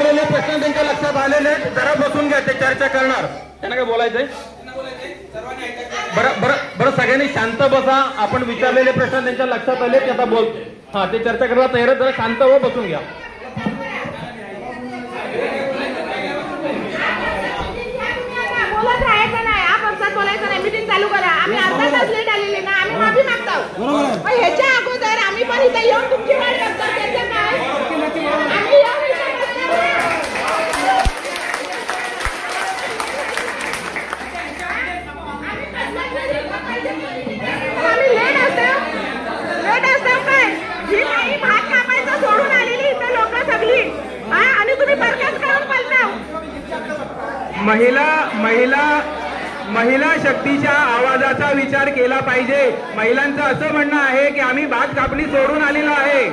विचारलेले प्रश्न त्यांच्या लक्षात आलेले आहेत, जरा बसून घ्या, ते चर्चा करणार. त्यांना काय बोलायचंय? बरं बरं बरं, सगळ्यांनी शांत बसा. आपण विचारलेले प्रश्न त्यांच्या लक्षात आले, ते आता बोलते. हा, ते चर्चा करायला तयार आहेत, जरा शांत हो, बसून घ्या. बोलत राहायचं नाही, आपण बोलायचं नाही. मीटिंग चालू करा. आम्ही अर्धा तास लेट आलेले ना, आम्ही माफी मागतो. ह्याच्या अगोदर आम्ही पण इथे येऊन तुमची वाट बघतो. त्याचं काय आम्ही लेट असतो काय ही नाही. भात कापायचं सोडून आलेली इथं लोक सगळी, आणि तुम्ही बरखास्त करून बोलता. महिला शक्तीच्या आवाजाचा विचार केला पाहिजे. महिलांचं असं म्हणणं आहे की आम्ही भात कापणी सोडून आलेलो आहे.